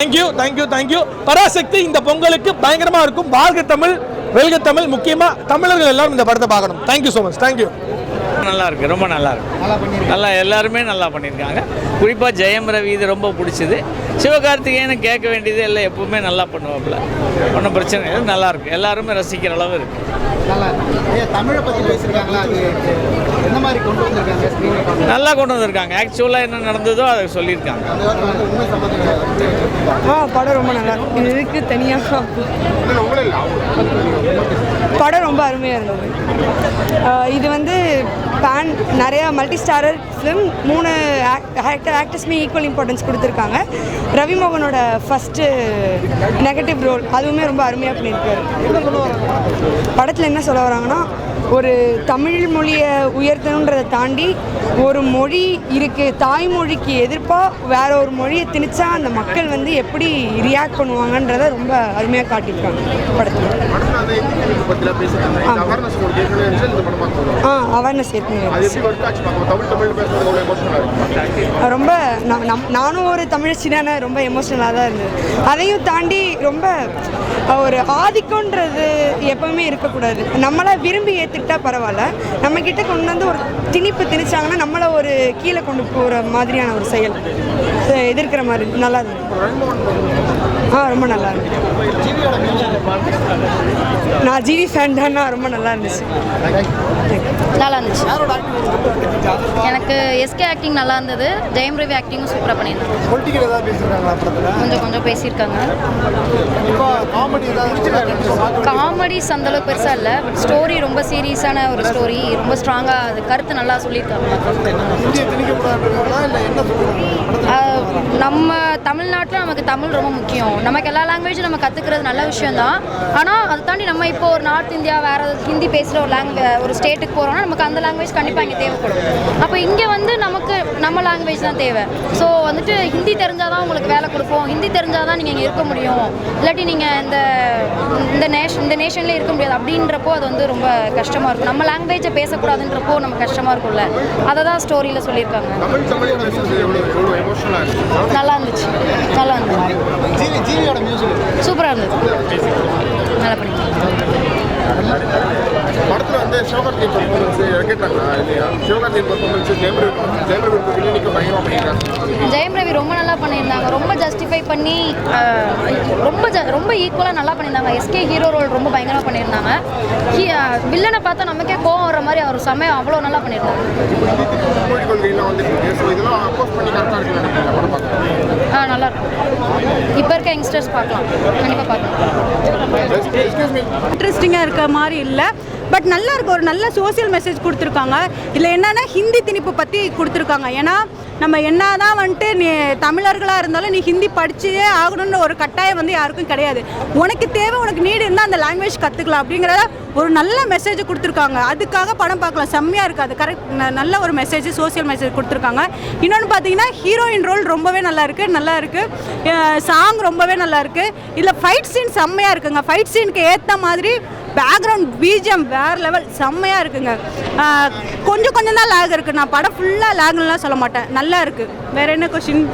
Thank you. Parasakthi இந்த பொங்கலுக்கு பயங்கரமா இருக்கும். வாழ்க தமிழ், வெல்க தமிழ். முக்கியமா தமிழர்கள் எல்லாரும் இந்த படத்தை பார்க்கணும். Thank you so much. தேங்க்யூ. நல்லா இருக்கு, ரொம்ப நல்லா இருக்கு. நல்லா எல்லாருமே நல்லா பண்ணியிருக்காங்க. குறிப்பாக ஜெயம் ரவி இது ரொம்ப பிடிச்சது. சிவகார்த்திகேயனை கேட்க வேண்டியது இல்லை, எப்பவுமே நல்லா பண்ணுவாப்புல. ஒன்றும் பிரச்சனை இல்லை, நல்லா இருக்கு. எல்லாருமே ரசிக்கிற அளவு இருக்கு. தமிழை பற்றி பேசியிருக்காங்களா? அது என்ன மாதிரி கொண்டு வந்திருக்காங்க? நல்லா கொண்டு வந்திருக்காங்க. ஆக்சுவலாக என்ன நடந்ததோ அதை சொல்லியிருக்காங்க. படம் ரொம்ப நல்லா இருக்கு. இதுக்கு தனியாக படம் ரொம்ப அருமையாக இருந்தது. இது வந்து நிறையா மல்டி ஸ்டாரர் ஃபிலிம். 3 ஆக்டர்ஸுமே ஈக்குவல் இம்பார்ட்டன்ஸ் கொடுத்துருக்காங்க. ரவிமோகனோட ஃபஸ்ட்டு நெகட்டிவ் ரோல் அதுவுமே ரொம்ப அருமையாக பண்ணியிருக்காரு. படத்தில் என்ன சொல்ல வராங்கன்னா, ஒரு தமிழ் மொழியை உயர்த்தணுன்றதை தாண்டி ஒரு மொழி இருக்குது, தாய்மொழிக்கு எதிர்ப்பாக வேற ஒரு மொழியை திணிச்சா அந்த மக்கள் வந்து எப்படி ரியாக்ட் பண்ணுவாங்கன்றதை ரொம்ப அருமையாக காட்டியிருக்காங்க படத்தில். அவேர்னஸ் ரொம்ப நானும் ஒரு தமிழச்சினான ரொம்ப எமோஷ்னலாக தான் இருந்தது. அதையும் தாண்டி ரொம்ப ஒரு ஆதிக்கம்ன்றது எப்பவுமே இருக்கக்கூடாது. நம்மளை விரும்பி ஏற்றுக்கிட்டா பரவாயில்ல, நம்மக்கிட்ட கொண்டு வந்து ஒரு திணிச்சாங்கன்னா நம்மளை ஒரு கீழே கொண்டு போகிற மாதிரியான ஒரு செயல் எதிர்க்கிற மாதிரி நல்லா இருந்தது. ரொம்ப நல்லா இருந்துச்சு. நான் ஜிவி ஃபேன் தான். ரொம்ப நல்லா இருந்துச்சு. நல்லா இருந்துச்சு. எனக்கு எஸ்கே ஆக்டிங் நல்லா இருந்தது. ஜெயம் ரவி ஆக்டிங்கும் சூப்பராக பண்ணியிருந்தாங்க. கொஞ்சம் பேசியிருக்காங்க. காமெடிஸ் அந்தளவுக்கு பெருசாக இல்லை, பட் ஸ்டோரி ரொம்ப சீரியஸான ஒரு ஸ்டோரி. ரொம்ப ஸ்ட்ராங்காக அது கருத்து நல்லா சொல்லியிருக்காங்க. நம்ம தமிழ்நாட்டில் நமக்கு தமிழ் ரொம்ப முக்கியம். நமக்கு எல்லா லாங்குவேஜும் நம்ம கற்றுக்கிறது நல்ல விஷயம்தான். ஆனால் அதை தாண்டி நம்ம இப்போ ஒரு நார்த் இந்தியா வேறு ஹிந்தி பேசுகிற ஒரு ஸ்டேட்டுக்கு போகிறோம்னா நமக்கு அந்த லாங்குவேஜ் கண்டிப்பாக இங்கே தேவைப்படும். அப்போ இங்கே வந்து நமக்கு நம்ம லாங்குவேஜ் தான் தேவை. ஸோ வந்துட்டு ஹிந்தி தெரிஞ்சால் தான் உங்களுக்கு வேலை கொடுப்போம், ஹிந்தி தெரிஞ்சால் தான் நீங்கள் இங்கே இருக்க முடியும், இல்லாட்டி நீங்கள் இந்த நேஷன்லேயே இருக்க முடியாது அப்படின்றப்போ அது வந்து ரொம்ப கஷ்டமாக இருக்கும். நம்ம லாங்குவேஜை பேசக்கூடாதுன்றப்போ நம்ம கஷ்டமாக இருக்கும்ல, அதை தான் ஸ்டோரியில் சொல்லியிருக்காங்க. நல்லா இருந்துச்சு. சூப்பராக இருந்தது. நல்லா பண்ணிருக்காங்க. படத்தில் வந்து சிவகார்த்திகேயன் பர்ஃபார்மன்ஸ் இறக்கிட்டாங்களா இல்லையா? சிவகார்த்திகேயன் பர்ஃபார்மன்ஸ் ஜெயம் ரவி பயங்கரமாக பண்ணியிருக்காங்க. ஜெயம் ரவி ரொம்ப நல்லா பண்ணியிருந்தாங்க. ரொம்ப ஜஸ்டிஃபை பண்ணி ரொம்ப ஈக்குவலாக நல்லா பண்ணியிருந்தாங்க. எஸ்கே ஹீரோ ரோல் ரொம்ப பயங்கரமாக பண்ணியிருந்தாங்க. வில்லனை பார்த்தா நமக்கே கோவம் வர மாதிரி அவர் சமயம் அவ்வளோ நல்லா பண்ணியிருந்தாங்க. நல்லா இருக்கும். இப்போ இருக்க யங்ஸ்டர்ஸ் பார்க்கலாம், கண்டிப்பாக பார்க்கலாம். இன்ட்ரெஸ்டிங்காக இருக்க மாதிரி இல்லை, பட் நல்லா இருக்கு. ஒரு நல்ல சோசியல் மெசேஜ் கொடுத்துருக்காங்க. இல்லை என்னென்னா ஹிந்தி திணிப்பு பற்றி கொடுத்துருக்காங்க. ஏன்னா நம்ம என்ன தான் வந்துட்டு நீ தமிழர்களாக இருந்தாலும் நீ ஹிந்தி படிச்சே ஆகணும்னு ஒரு கட்டாயம் வந்து யாருக்கும் கிடையாது. உனக்கு தேவை, உனக்கு நீடு இருந்தால் அந்த லாங்குவேஜ் கற்றுக்கலாம் அப்படிங்கிறத ஒரு நல்ல மெசேஜ் கொடுத்துருக்காங்க. அதுக்காக படம் பார்க்கலாம், செம்மையாக இருக்குது. அது கரெக்ட், நல்ல ஒரு மெசேஜ், சோசியல் மெசேஜ் கொடுத்துருக்காங்க. இன்னொன்று பார்த்தீங்கன்னா ஹீரோயின் ரோல் ரொம்பவே நல்லா இருக்குது. சாங் ரொம்பவே நல்லா இருக்குது. இதில் ஃபைட் சீன் செம்மையாக இருக்குங்க. ஃபைட் சீனுக்கு ஏற்ற மாதிரி பேக்ரவுண்ட் பிஜிஎம் வேறு லெவல் செம்மையாக இருக்குங்க. கொஞ்சம் தான் லேக் இருக்குது. நான் படம் ஃபுல்லாக லேக்லாம் சொல்ல மாட்டேன், நல்லா இருக்குது. வேறு என்ன கொஸ்டின்?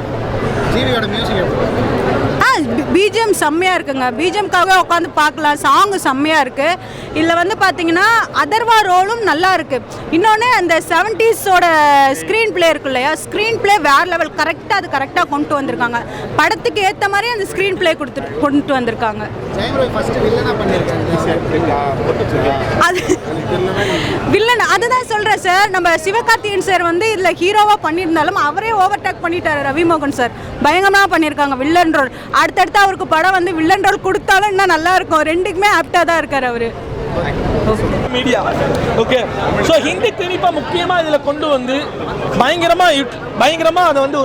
பிஜிஎம் செம்மையாக இருக்குங்க. பிஜிஎம்காக உட்காந்து பார்க்கலாம். சாங்கு செம்மையாக இருக்குது. இதில் வந்து பார்த்தீங்கன்னா அதர்வா ரோலும் நல்லா இருக்குது. இன்னொன்று அந்த 70s ஸ்க்ரீன் பிளே இருக்கு இல்லையா, ஸ்க்ரீன் பிளே வேறு லெவல். அது கரெக்டாக கொண்டு வந்திருக்காங்க. படத்துக்கு ஏற்ற மாதிரி அந்த ஸ்க்ரீன் பிளே கொண்டு வந்திருக்காங்க. அது வில்லன் அதுதான் சொல்கிறேன் சார். நம்ம சிவகார்த்திகேயன் சார் வந்து இதில் ஹீரோவாக பண்ணியிருந்தாலும் அவரே ஓவர்டேக் பண்ணிட்டாரு. ரவிமோகன் சார் பயங்கரமாக பண்ணியிருக்காங்க வில்லன் ரோல். அடுத்தடுத்து அவருக்கு படம் வந்து வில்லன் ரோல் கொடுத்தாலும் இன்னும் நல்லா இருக்கும். ரெண்டுக்குமே ஆப்டாக தான் இருக்கார் அவர். Media okay. ஸோ ஹிந்தி திணிப்பை முக்கியமாக இதில் கொண்டு வந்து பயங்கரமாக அதை வந்து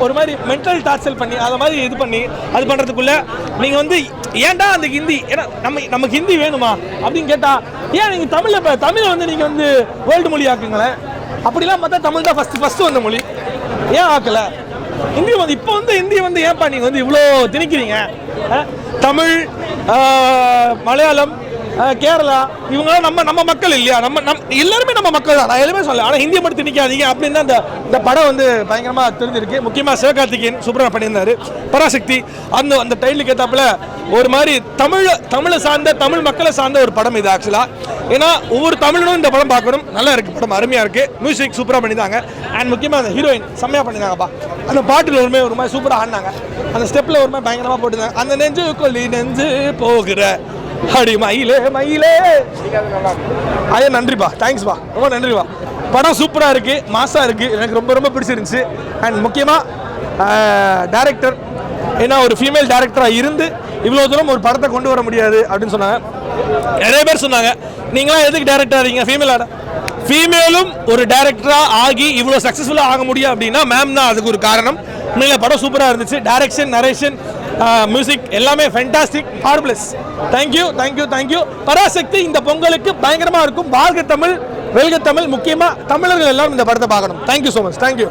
ஒரு மாதிரி மென்டல் டார்ச்சர் பண்ணி அதை மாதிரி இது பண்ணி அது பண்ணுறதுக்குள்ளே நீங்கள் வந்து ஏன்டா அந்த ஹிந்தி, ஏன்னா நமக்கு ஹிந்தி வேணுமா அப்படின்னு கேட்டால், ஏன் நீங்கள் தமிழை வந்து நீங்கள் வந்து வேர்ல்டு மொழி ஆக்குங்களேன். அப்படிலாம் பார்த்தா தமிழ் தான் ஃபஸ்ட்டு வந்த மொழி, ஏன் ஆக்கலை? ஹிந்தி வந்து இப்போ வந்து ஹிந்தி வந்து ஏன்ப்பா நீங்கள் வந்து இவ்வளோ திணிக்கிறீங்க? தமிழ், மலையாளம், கேரளா இவங்களாம் நம்ம மக்கள் இல்லையா, நம்ம எல்லாருமே நம்ம மக்கள் தான், நான் எதுவுமே சொல்லலை. ஆனால் ஹிந்தியை மட்டும் திணிக்காதீங்க அப்படின்னு தான் இந்த படம் வந்து பயங்கரமாக தெரிஞ்சிருக்கு. முக்கியமாக சிவகார்த்திகேயன் சூப்பராக பண்ணியிருந்தாரு. பராசக்தி அந்த டைட்டிலுக்கு ஏற்றாப்புல ஒரு மாதிரி தமிழை சார்ந்த தமிழ் மக்களை சார்ந்த ஒரு படம் இது ஆக்சுவலாக. ஏன்னா ஒவ்வொரு தமிழனும் இந்த படம் பார்க்கணும். நல்லா இருக்குது படம், அருமையாக இருக்குது. மியூசிக் சூப்பராக பண்ணியிருந்தாங்க. அண்ட் முக்கியமாக அந்த ஹீரோயின் செம்மையாக பண்ணியிருந்தாங்கப்பா. அந்த பாட்டில் ஒரு மாதிரி சூப்பராக ஆடினாங்க. அந்த ஸ்டெப்பில் ஒரு மாதிரி பயங்கரமாக போட்டுருந்தாங்க. அந்த நெஞ்சு கொல்லி நெஞ்சு போகிற அடி மயிலே மயிலே. அதே நன்றிப்பா, தேங்க்ஸ்ப்பா, ரொம்ப நன்றிப்பா. படம் சூப்பராக இருக்குது, மாசாக இருக்குது, எனக்கு ரொம்ப பிடிச்சிருந்துச்சு. அண்ட் முக்கியமாக டைரக்டர், ஏன்னா ஒரு ஃபீமேல் டைரக்டராக இருந்து இவ்வளோ தூரம் ஒரு படத்தை கொண்டு வர முடியாது அப்படின்னு சொன்னாங்க. நிறைய பேர் சொன்னாங்க நீங்களாம் எதுக்கு டைரக்டர் ஆகிறீங்க, ஃபீமேலும் ஒரு டைரக்டராக ஆகி இவ்வளோ சக்ஸஸ்ஃபுல்லாக ஆக முடியும் அப்படின்னா மேம் தான் அதுக்கு ஒரு காரணம். உண்மையில் படம் சூப்பராக இருந்துச்சு. டைரக்ஷன், நரேஷன், மியூசிக் எல்லாமே ஃபேண்டாஸ்டிக், மார்வெலஸ். தேங்க்யூ. பராசக்தி இந்த பொங்கலுக்கு பயங்கரமாக இருக்கும். வாழ்க தமிழ், வெல்க தமிழ். முக்கியமாக தமிழர்கள் எல்லாரும் இந்த படத்தை பார்க்கணும். Thank you so much. தேங்க்யூ.